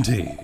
Plenty.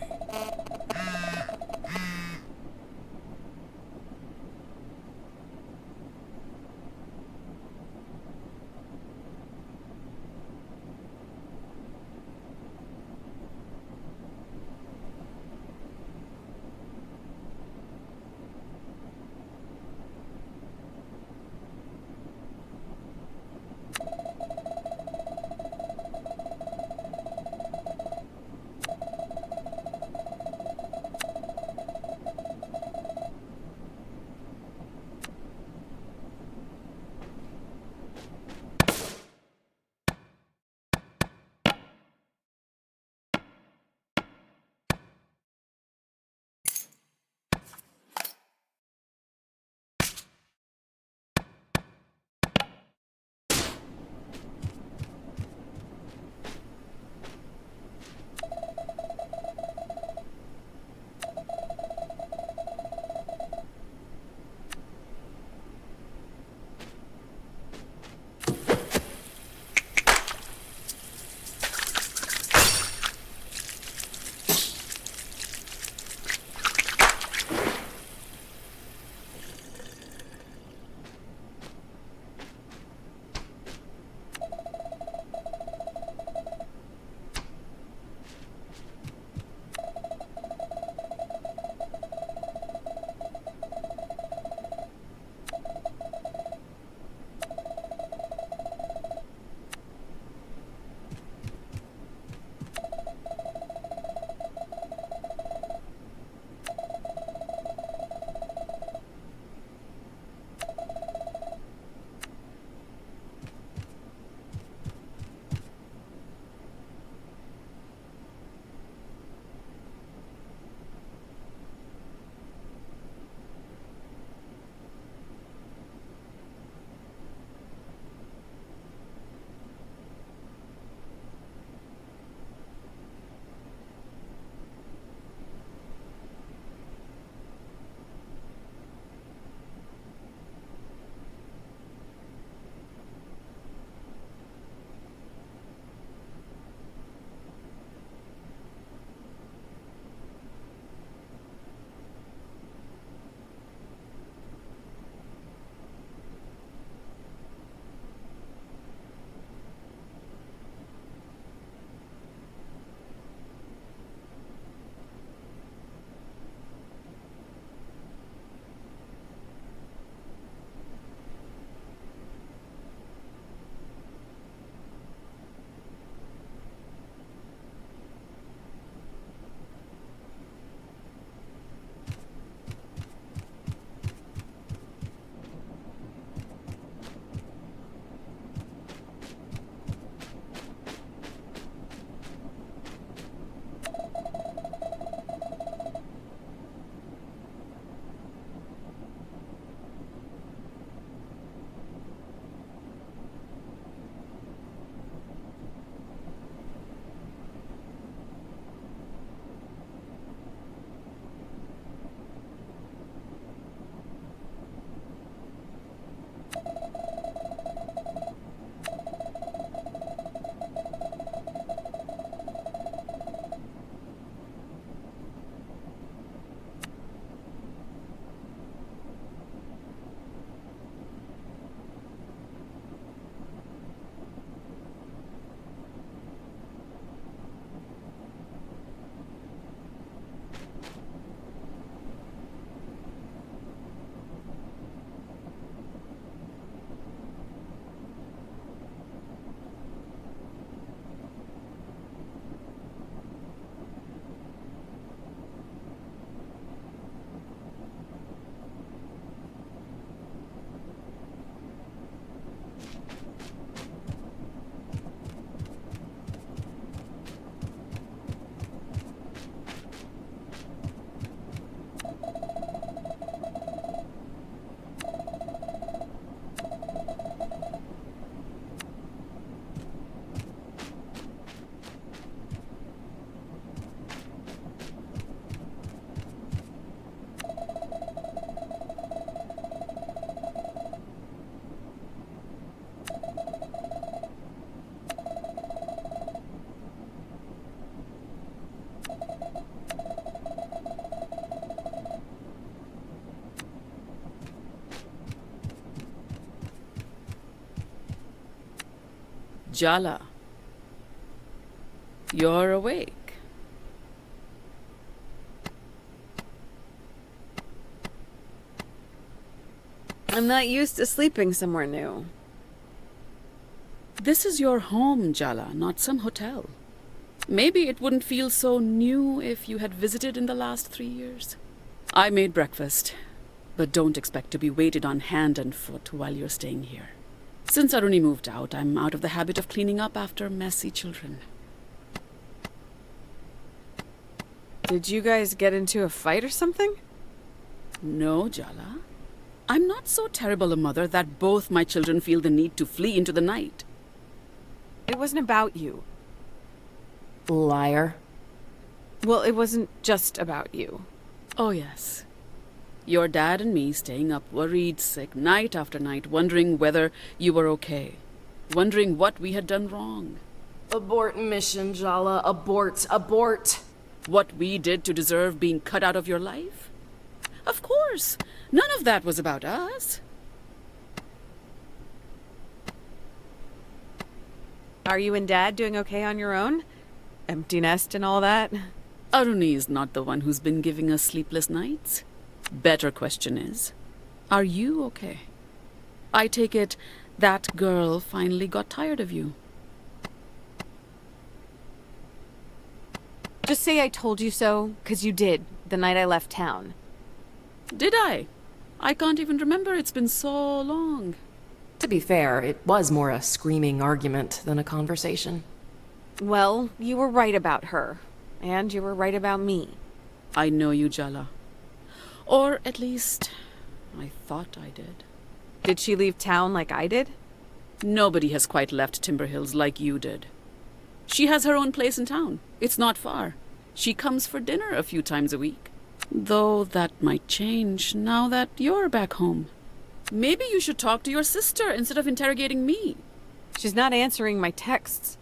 Jala, you're awake. I'm not used to sleeping somewhere new. This is your home, Jala, not some hotel. Maybe it wouldn't feel so new if you had visited in the last 3 years. I made breakfast, but don't expect to be waited on hand and foot while you're staying here. Since Aruni moved out, I'm out of the habit of cleaning up after messy children. Did you guys get into a fight or something? No, Jala. I'm not so terrible a mother that both my children feel the need to flee into the night. It wasn't about you. Liar. Well, it wasn't just about you. Oh, yes. Your dad and me staying up worried, sick, night after night, wondering whether you were okay. Wondering what we had done wrong. Abort mission, Jala. Abort. Abort. What we did to deserve being cut out of your life? Of course. None of that was about us. Are you and Dad doing okay on your own? Empty nest and all that? Aruni is not the one who's been giving us sleepless nights. Better question is, are you okay? I take it that girl finally got tired of you. Just say I told you so, 'cause you did, the night I left town. Did I? I can't even remember. It's been so long. To be fair, it was more a screaming argument than a conversation. Well, you were right about her. And you were right about me. I know you, Jala. Or at least, I thought I did. Did she leave town like I did? Nobody has quite left Timber Hills like you did. She has her own place in town. It's not far. She comes for dinner a few times a week. Though that might change now that you're back home. Maybe you should talk to your sister instead of interrogating me. She's not answering my texts.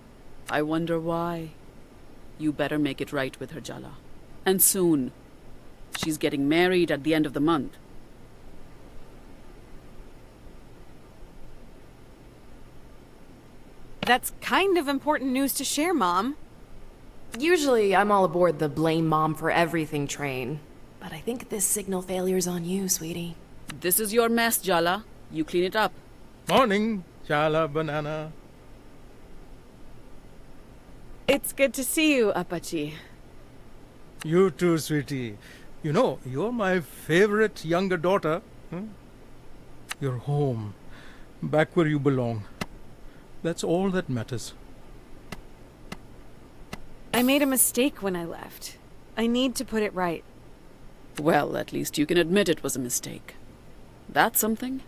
I wonder why. You better make it right with her, Jala. And soon. She's getting married at the end of the month. That's kind of important news to share, Mom. Usually, I'm all aboard the blame mom for everything train. But I think this signal failure's on you, sweetie. This is your mess, Jala. You clean it up. Morning, Jala Banana. It's good to see you, Apache. You too, sweetie. You know, you're my favorite younger daughter. You're home, back where you belong. That's all that matters. I made a mistake when I left. I need to put it right. Well, at least you can admit it was a mistake. That's something.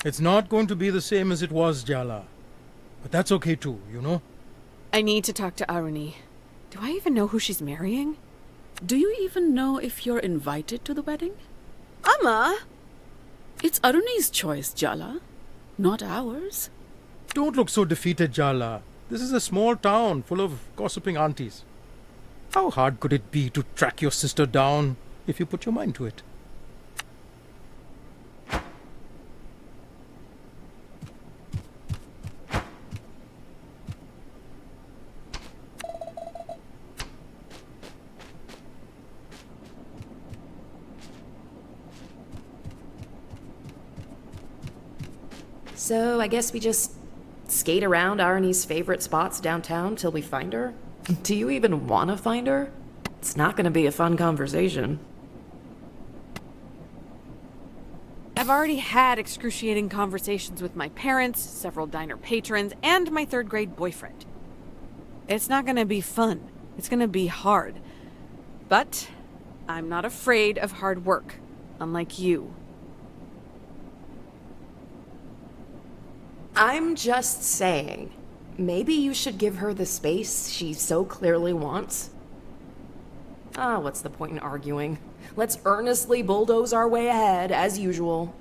It's not going to be the same as it was, Jala. But that's okay too, you know? I need to talk to Aruni. Do I even know who she's marrying? Do you even know if you're invited to the wedding? Amma! It's Aruni's choice, Jala. Not ours. Don't look so defeated, Jala. This is a small town full of gossiping aunties. How hard could it be to track your sister down if you put your mind to it? So, I guess we just skate around Arnie's favorite spots downtown till we find her? Do you even want to find her? It's not going to be a fun conversation. I've already had excruciating conversations with my parents, several diner patrons, and my third-grade boyfriend. It's not gonna be fun. It's gonna be hard. But I'm not afraid of hard work, unlike you. I'm just saying, maybe you should give her the space she so clearly wants. What's the point in arguing? Let's earnestly bulldoze our way ahead, as usual.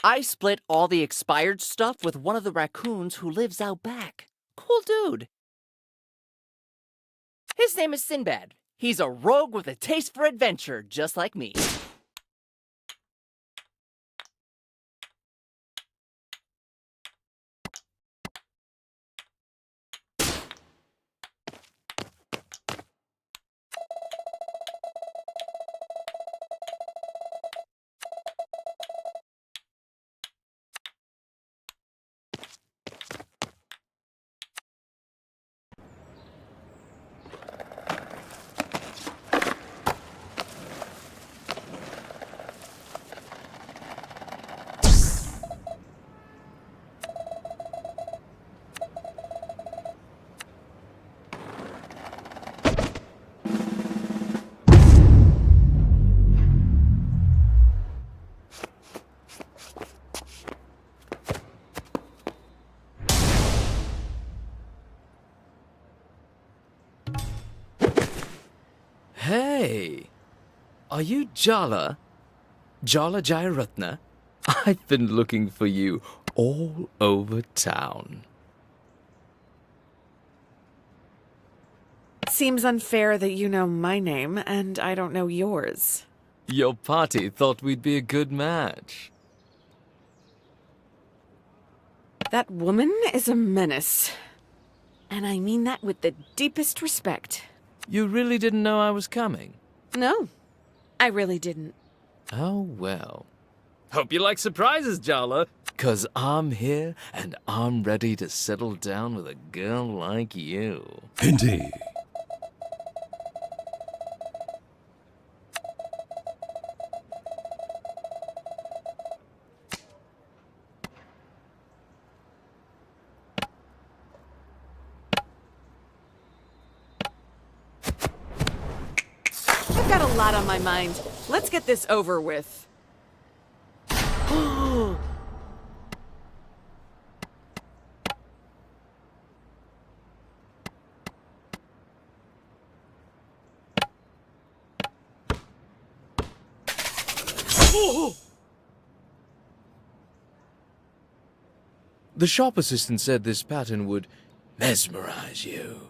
I split all the expired stuff with one of the raccoons who lives out back. Cool dude. His name is Sinbad. He's a rogue with a taste for adventure, just like me. Hey, are you Jala? Jala Jayaratna? I've been looking for you all over town. Seems unfair that you know my name and I don't know yours. Your party thought we'd be a good match. That woman is a menace. And I mean that with the deepest respect. You really didn't know I was coming? No, I really didn't. Oh, well. Hope you like surprises, Jala. 'Cause I'm here and I'm ready to settle down with a girl like you. Indeed. lot on my mind. Let's get this over with. The shop assistant said this pattern would mesmerize you.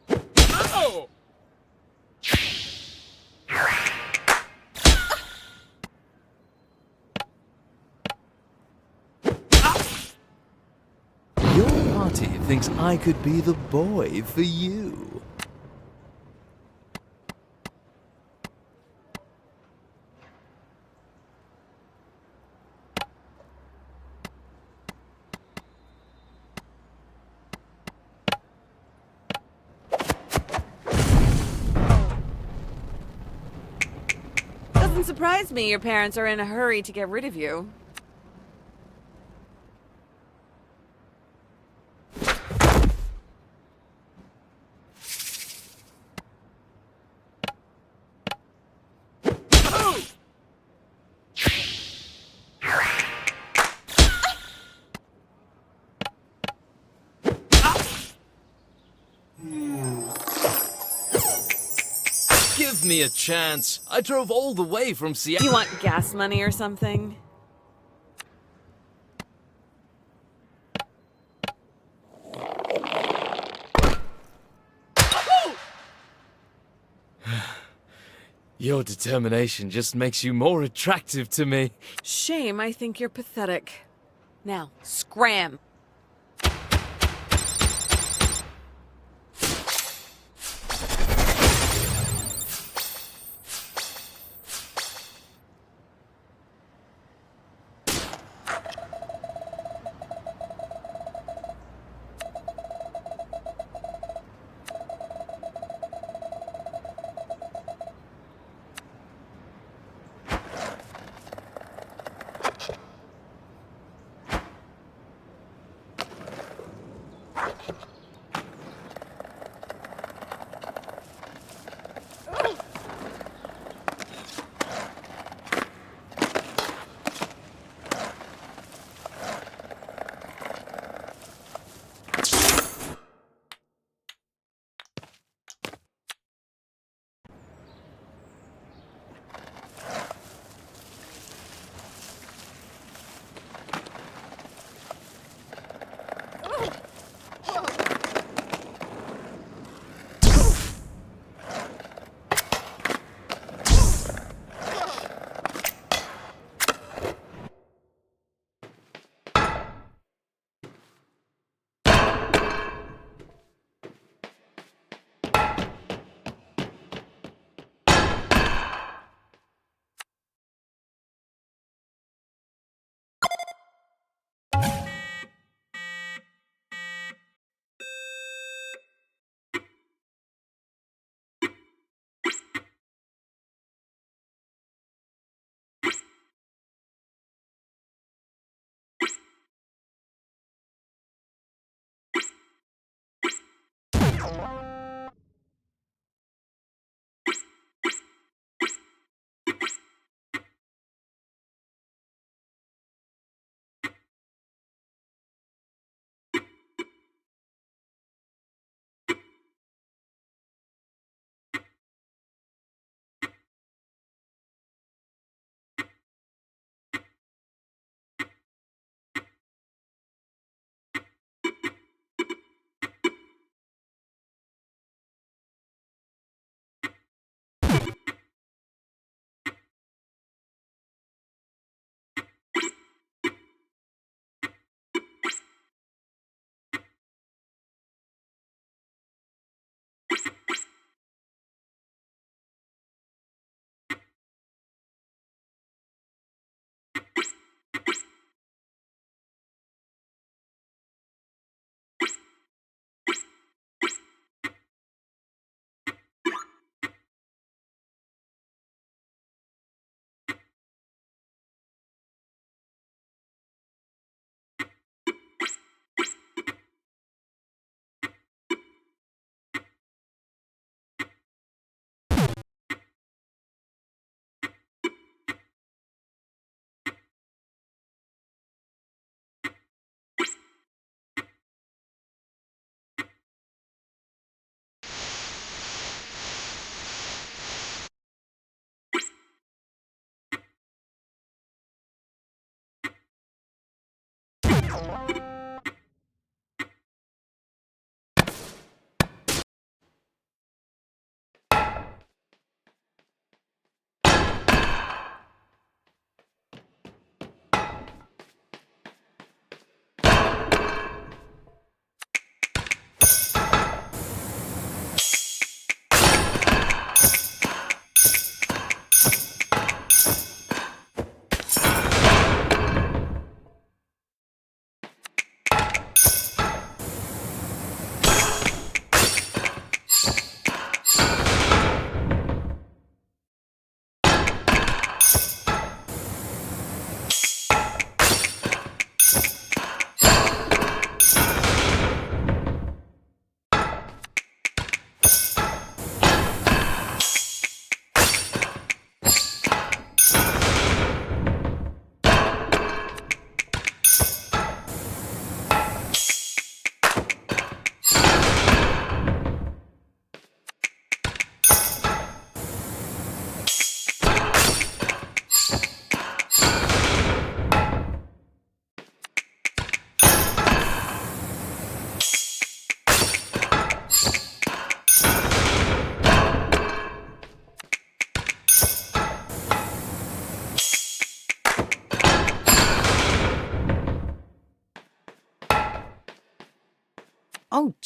Oh! Your party thinks I could be the boy for you. Doesn't surprise me your parents are in a hurry to get rid of you. Give me a chance. I drove all the way from Seattle. You want gas money or something? Your determination just makes you more attractive to me. Shame, I think you're pathetic. Now, scram!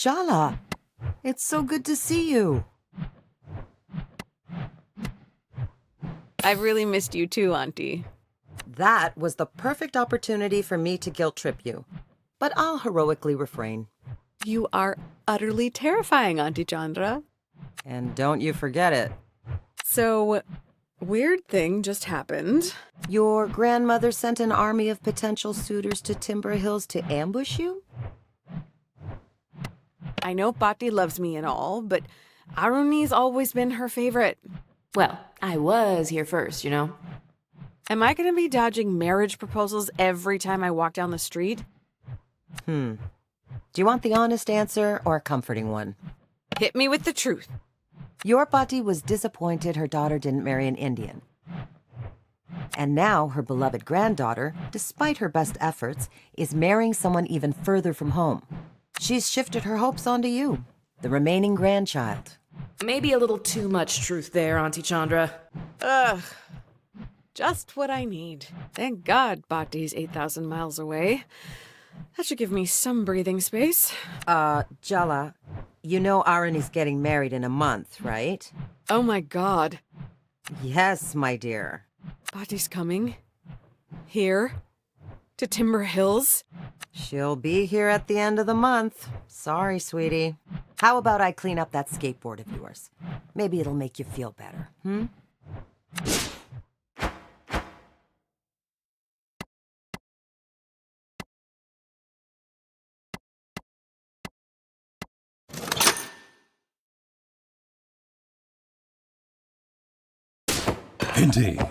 Jala, it's so good to see you. I've really missed you too, Auntie. That was the perfect opportunity for me to guilt trip you. But I'll heroically refrain. You are utterly terrifying, Auntie Chandra. And don't you forget it. So, weird thing just happened. Your grandmother sent an army of potential suitors to Timber Hills to ambush you? I know Bhatti loves me and all, but Aruni's always been her favorite. Well, I was here first, you know? Am I gonna be dodging marriage proposals every time I walk down the street? Do you want the honest answer or a comforting one? Hit me with the truth. Your Bhatti was disappointed her daughter didn't marry an Indian. And now her beloved granddaughter, despite her best efforts, is marrying someone even further from home. She's shifted her hopes onto you, the remaining grandchild. Maybe a little too much truth there, Auntie Chandra. Ugh. Just what I need. Thank God Bhatti's 8,000 miles away. That should give me some breathing space. Jala, you know Aruni's getting married in a month, right? Oh my God. Yes, my dear. Bhatti's coming. Here. To Timber Hills. She'll be here at the end of the month. Sorry, sweetie. How about I clean up that skateboard of yours? Maybe it'll make you feel better, Indeed.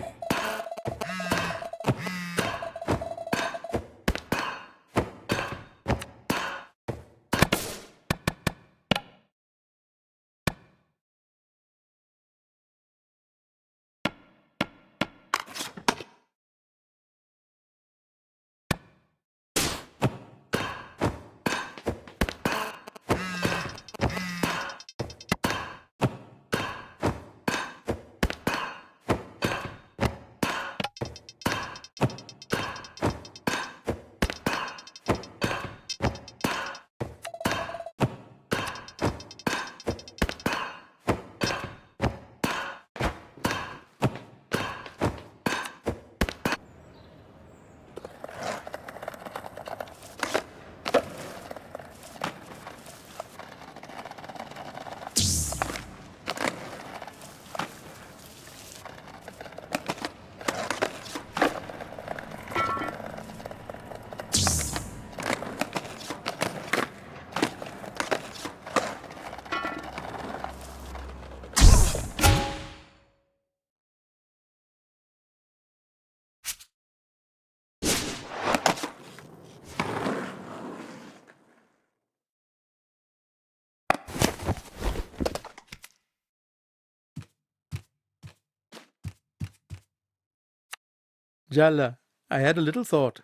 Jala, I had a little thought,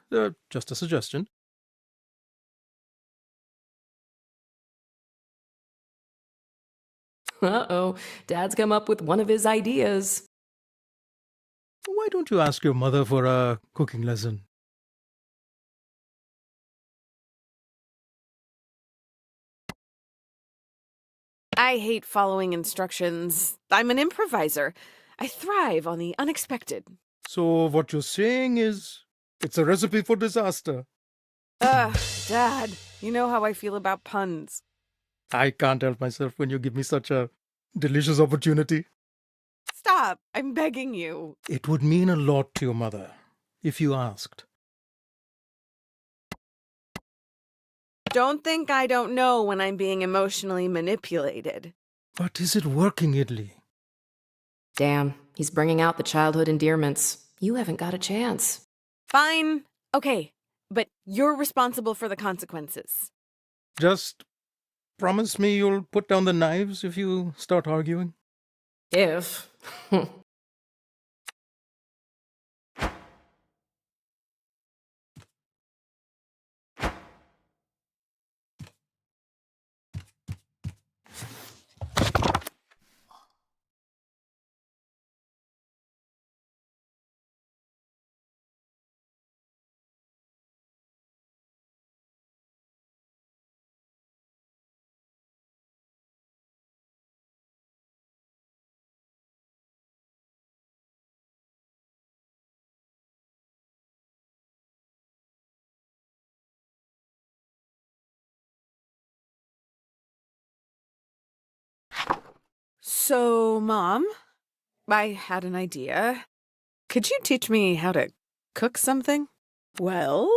just a suggestion. Uh-oh, Dad's come up with one of his ideas. Why don't you ask your mother for a cooking lesson? I hate following instructions. I'm an improviser. I thrive on the unexpected. So what you're saying is, it's a recipe for disaster. Ugh, Dad, you know how I feel about puns. I can't help myself when you give me such a delicious opportunity. Stop, I'm begging you. It would mean a lot to your mother if you asked. Don't think I don't know when I'm being emotionally manipulated. But is it working, Idli? Damn, he's bringing out the childhood endearments. You haven't got a chance. Fine. Okay, but you're responsible for the consequences. Just promise me you'll put down the knives if you start arguing. If. So, Mom, I had an idea. Could you teach me how to cook something? Well,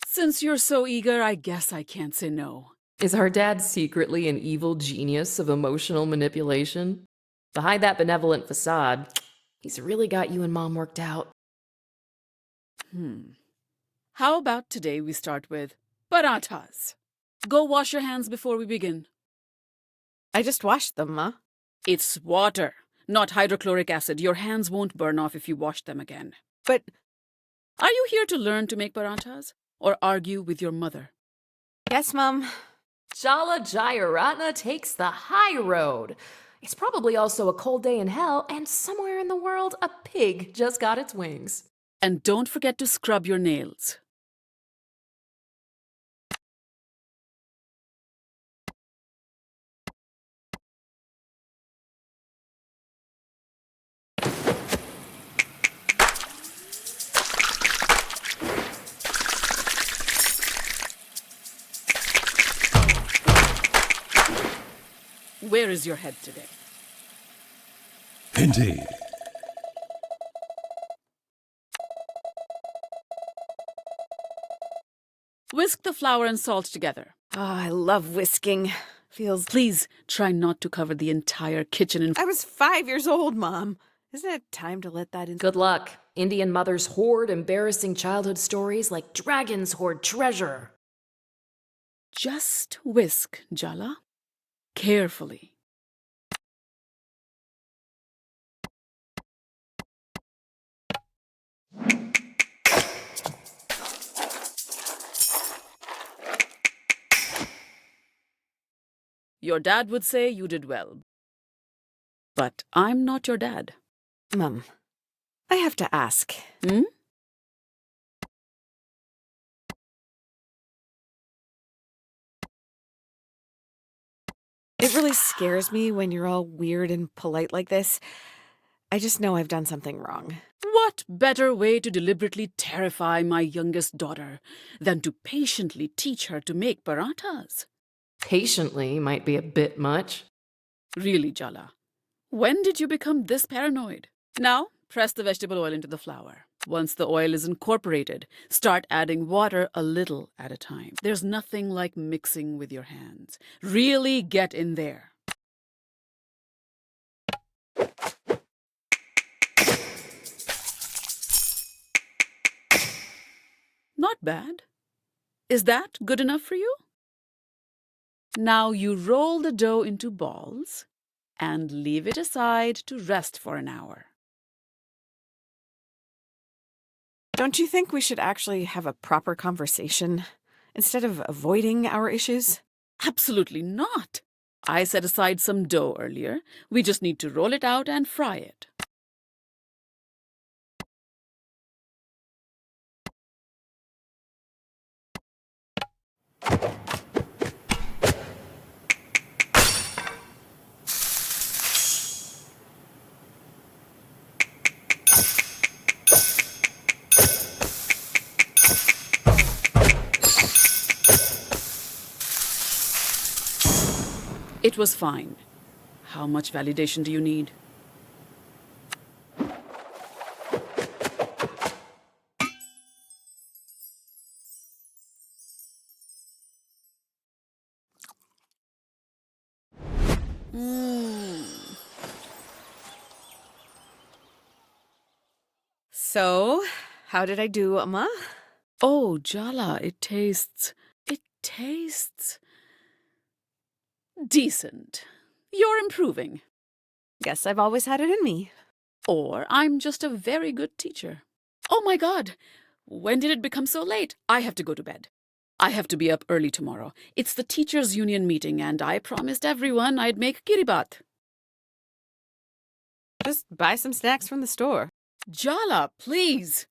since you're so eager, I guess I can't say no. Is our dad secretly an evil genius of emotional manipulation? Behind that benevolent facade, he's really got you and Mom worked out. How about today we start with parathas? Go wash your hands before we begin. I just washed them, Ma. It's water, not hydrochloric acid. Your hands won't burn off if you wash them again. But Are you here to learn to make parathas or argue with your mother? yes, Mom. Jala Jayaratna takes the high road. It's probably also a cold day in hell, and somewhere in the world, a pig just got its wings. And don't forget to scrub your nails. Where is your head today? Indeed. Whisk the flour and salt together. Oh, I love whisking. Feels. Please try not to cover the entire kitchen in. I was 5 years old, Mom. Isn't it time to let that in? Good luck. Indian mothers hoard embarrassing childhood stories like dragons hoard treasure. Just whisk, Jala. Carefully. Your dad would say you did well. But I'm not your dad. Mom, I have to ask. Hmm? It really scares me when you're all weird and polite like this. I just know I've done something wrong. What better way to deliberately terrify my youngest daughter than to patiently teach her to make parathas? Patiently might be a bit much. Really, Jala, when did you become this paranoid? Now, press the vegetable oil into the flour. Once the oil is incorporated, start adding water a little at a time. There's nothing like mixing with your hands. Really get in there. Not bad. Is that good enough for you? Now you roll the dough into balls and leave it aside to rest for an hour. Don't you think we should actually have a proper conversation instead of avoiding our issues? Absolutely not. I set aside some dough earlier. We just need to roll it out and fry it. It was fine. How much validation do you need? So, how did I do, Amma? Oh, Jala, it tastes decent. You're improving. Guess I've always had it in me. Or I'm just a very good teacher. Oh my God! When did it become so late? I have to go to bed. I have to be up early tomorrow. It's the teachers' union meeting, and I promised everyone I'd make kiribat. Just buy some snacks from the store. Jala, please!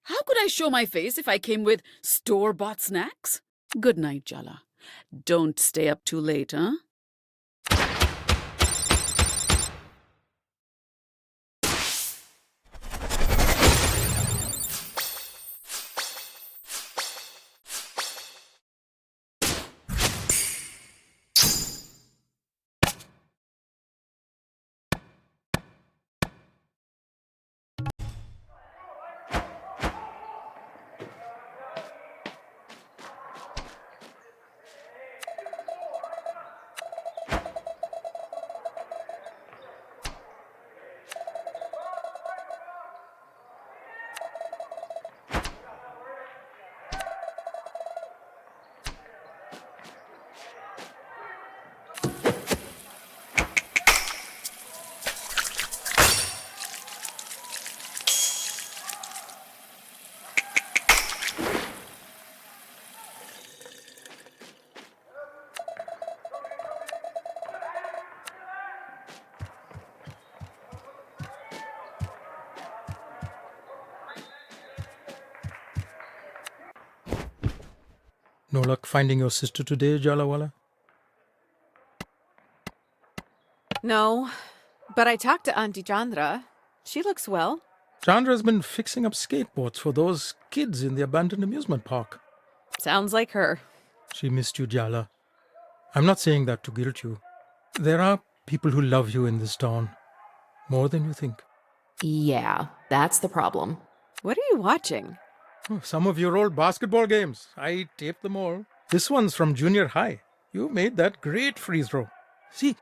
How could I show my face if I came with store-bought snacks? Good night, Jala. Don't stay up too late, huh? No luck finding your sister today, Jalawala? No, but I talked to Auntie Chandra. She looks well. Chandra's been fixing up skateboards for those kids in the abandoned amusement park. Sounds like her. She missed you, Jala. I'm not saying that to guilt you. There are people who love you in this town. More than you think. Yeah, that's the problem. What are you watching? Oh, some of your old basketball games. I taped them all. This one's from junior high. You made that great free throw. See,